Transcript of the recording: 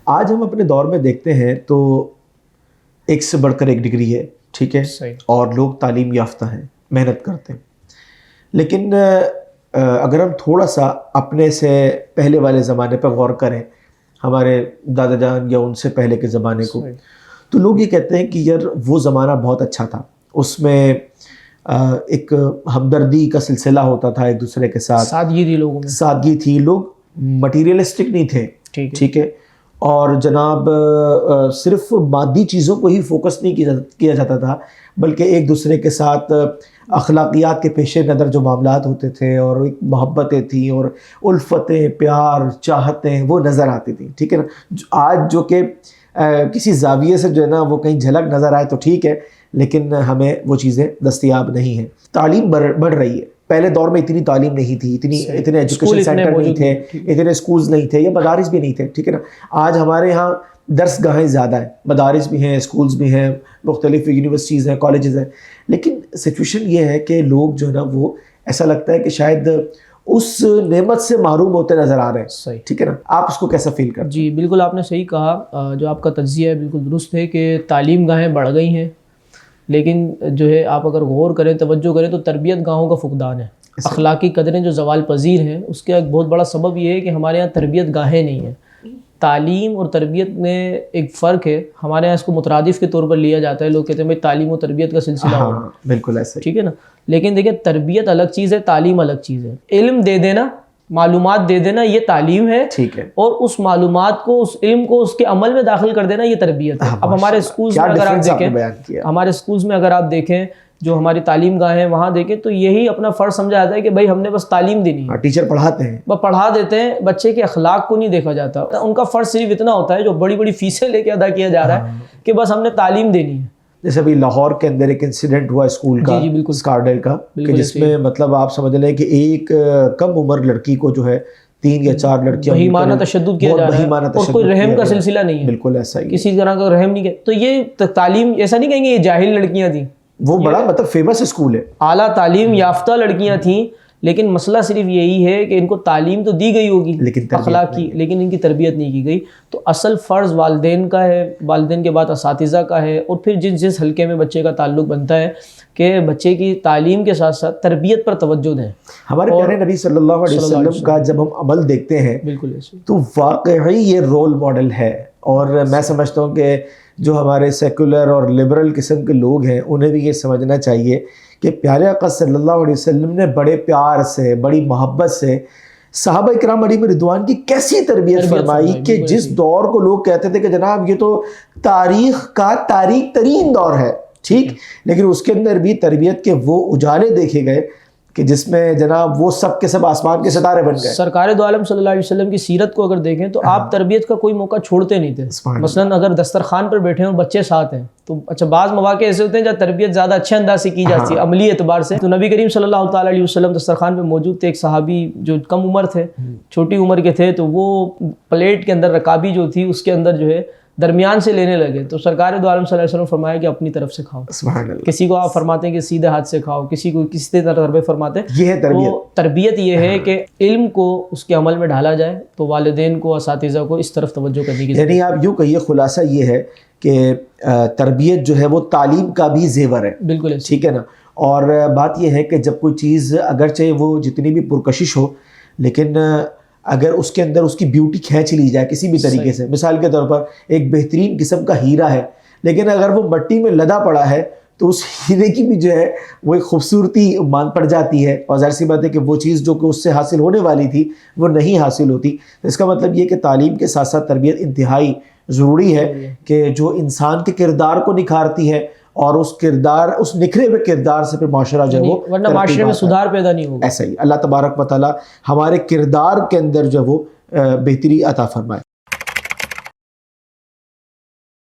آج ہم اپنے دور میں دیکھتے ہیں تو ایک سے بڑھ کر ایک ڈگری ہے، ٹھیک ہے، اور لوگ تعلیم یافتہ ہیں، محنت کرتے ہیں، لیکن اگر ہم تھوڑا سا اپنے سے پہلے والے زمانے پر غور کریں، ہمارے دادا جان یا ان سے پہلے کے زمانے کو، تو لوگ یہ کہتے ہیں کہ یار وہ زمانہ بہت اچھا تھا، اس میں ایک ہمدردی کا سلسلہ ہوتا تھا ایک دوسرے کے ساتھ، سادگی تھی لوگوں میں، سادگی تھی، لوگ مٹیریلسٹک نہیں تھے، ٹھیک ہے، اور جناب صرف مادی چیزوں کو ہی فوکس نہیں کیا جاتا تھا، بلکہ ایک دوسرے کے ساتھ اخلاقیات کے پیش نظر جو معاملات ہوتے تھے اور ایک محبتیں تھیں اور الفتیں، پیار، چاہتیں وہ نظر آتی تھیں، ٹھیک ہے نا۔ آج جو کہ کسی زاویے سے جو ہے نا وہ کہیں جھلک نظر آئے تو ٹھیک ہے، لیکن ہمیں وہ چیزیں دستیاب نہیں ہیں۔ تعلیم بڑھ رہی ہے، پہلے دور میں اتنی تعلیم نہیں تھی، اتنے ایجوکیشن سینٹر نہیں تھے، اتنے اسکولز نہیں تھے، یا مدارس بھی نہیں تھے، ٹھیک ہے نا۔ آج ہمارے ہاں درس گاہیں زیادہ ہیں، مدارس بھی ہیں، اسکولز بھی ہیں، مختلف یونیورسٹیز ہیں، کالجز ہیں، لیکن سچویشن یہ ہے کہ لوگ جو ہے نا وہ ایسا لگتا ہے کہ شاید اس نعمت سے محروم ہوتے نظر آ رہے ہیں، صحیح، ٹھیک ہے نا۔ آپ اس کو کیسا فیل کرتے ہیں؟ جی بالکل آپ نے صحیح کہا، جو آپ کا تجزیہ ہے بالکل درست ہے کہ تعلیم گاہیں بڑھ گئی ہیں، لیکن جو ہے آپ اگر غور کریں، توجہ کریں تو تربیت گاہوں کا فقدان ہے۔ اخلاقی قدریں جو زوال پذیر ہیں، اس کا ایک بہت بڑا سبب یہ ہے کہ ہمارے یہاں تربیت گاہیں نہیں ہیں۔ تعلیم اور تربیت میں ایک فرق ہے، ہمارے یہاں اس کو مترادف کے طور پر لیا جاتا ہے، لوگ کہتے ہیں بھائی تعلیم و تربیت کا سلسلہ ہو، بالکل ایسا، ٹھیک ہے نا۔ لیکن دیکھیں تربیت الگ چیز ہے، تعلیم الگ چیز ہے۔ علم دے دینا، معلومات دے دینا، یہ تعلیم ہے، ٹھیک ہے، اور اس معلومات کو، اس علم کو اس کے عمل میں داخل کر دینا، یہ تربیت ہے۔ اب ہمارے اسکولز میں اگر آپ دیکھیں، ہمارے اسکولز میں اگر آپ دیکھیں، جو ہماری تعلیم گاہیں ہیں وہاں دیکھیں تو یہی اپنا فرض سمجھا جاتا ہے کہ بھائی ہم نے بس تعلیم دینی ہے، ٹیچر پڑھاتے ہیں، وہ پڑھا دیتے ہیں، بچے کے اخلاق کو نہیں دیکھا جاتا۔ ان کا فرض صرف اتنا ہوتا ہے جو بڑی بڑی فیسیں لے کے ادا کیا جا رہا ہے کہ بس ہم نے تعلیم دینی ہے۔ جیسے ابھی لاہور کے اندر ایک انسیڈنٹ ہوا اسکول کا، اسکارڈل کا، کہ جس میں مطلب آپ سمجھ لیں کہ ایک کم عمر لڑکی کو جو ہے 3 یا 4 لڑکیاں بہیمانہ تشدد کیا جا رہا ہے، اور کوئی رحم کا سلسلہ نہیں ہے، بالکل ایسا ہی، کسی طرح کا رحم نہیں کیا۔ تو یہ تعلیم ایسا نہیں کہیں گے یہ جاہل لڑکیاں تھیں، وہ بڑا مطلب فیمس اسکول ہے، اعلیٰ تعلیم یافتہ لڑکیاں تھیں، لیکن مسئلہ صرف یہی ہے کہ ان کو تعلیم تو دی گئی ہوگی اخلاقی، لیکن ان کی تربیت نہیں کی گئی۔ تو اصل فرض والدین کا ہے، والدین کے بعد اساتذہ کا ہے، اور پھر جس حلقے میں بچے کا تعلق بنتا ہے کہ بچے کی تعلیم کے ساتھ ساتھ تربیت پر توجہ دیں۔ ہمارے پیارے نبی صلی اللہ علیہ وسلم کا جب ہم عمل دیکھتے ہیں بالکل تو واقعی یہ رول ماڈل ہے، اور میں سمجھتا ہوں کہ جو ہمارے سیکولر اور لبرل قسم کے لوگ ہیں انہیں بھی یہ سمجھنا چاہیے کہ پیارے آقا صلی اللہ علیہ وسلم نے بڑے پیار سے، بڑی محبت سے صحابہ کرام علیہم رضوان کی کیسی تربیت فرمائی کہ جس دور کو لوگ کہتے تھے کہ جناب یہ تو تاریخ کا تاریخ ترین دور ہے، ٹھیک، لیکن اس کے اندر بھی تربیت کے وہ اجالے دیکھے گئے کہ جس میں جناب وہ سب کے سب آسمان کے ستارے بن گئے۔ سرکار دو عالم صلی اللہ علیہ وسلم کی سیرت کو اگر دیکھیں تو آپ تربیت کا کوئی موقع چھوڑتے نہیں تھے۔ مثلاً اگر دسترخوان پر بیٹھے ہیں اور بچے ساتھ ہیں تو اچھا بعض مواقع ایسے ہوتے ہیں جہاں تربیت زیادہ اچھے انداز سے کی جاتی ہے عملی اعتبار سے، تو نبی کریم صلی اللہ تعالیٰ علیہ وسلم دسترخوان پہ موجود تھے، ایک صحابی جو کم عمر تھے، چھوٹی عمر کے تھے، تو وہ پلیٹ کے اندر رکابی جو تھی اس کے اندر جو ہے درمیان سے لینے لگے، تو سرکار دو عالم صلی اللہ علیہ وسلم فرمایا کہ اپنی طرف سے کھاؤ۔ کسی کو آپ فرماتے ہیں کہ سیدھے ہاتھ سے کھاؤ، کسی کو کسی طرح فرماتے ہیں۔ یہ ہے تربیت۔ تربیت یہ ہے کہ علم کو اس کے عمل میں ڈھالا جائے، تو والدین کو، اساتذہ کو اس طرف توجہ کرنے کی ضرورت ہے۔ یعنی آپ یوں کہیے خلاصہ یہ ہے کہ تربیت جو ہے وہ تعلیم کا بھی زیور ہے، بالکل ٹھیک ہے نا۔ اور بات یہ ہے کہ جب کوئی چیز اگرچہ وہ جتنی بھی پرکشش ہو، لیکن اگر اس کے اندر اس کی بیوٹی کھینچ لی جائے کسی بھی طریقے سے، مثال کے طور پر ایک بہترین قسم کا ہیرا ہے، لیکن اگر وہ مٹی میں لدا پڑا ہے تو اس ہیرے کی بھی جو ہے وہ ایک خوبصورتی مان پڑ جاتی ہے، اور ظاہر سی بات ہے کہ وہ چیز جو کہ اس سے حاصل ہونے والی تھی وہ نہیں حاصل ہوتی۔ اس کا مطلب یہ کہ تعلیم کے ساتھ ساتھ تربیت انتہائی ضروری ہے کہ جو انسان کے کردار کو نکھارتی ہے، اور اس کردار، اس نکھرے ہوئے کردار سے پھر معاشرہ جو ہے وہ ورنہ معاشرے میں سدھار پیدا نہیں ہوگا۔ ایسا ہی اللہ تبارک و تعالیٰ ہمارے کردار کے اندر جو وہ بہتری عطا فرمائے۔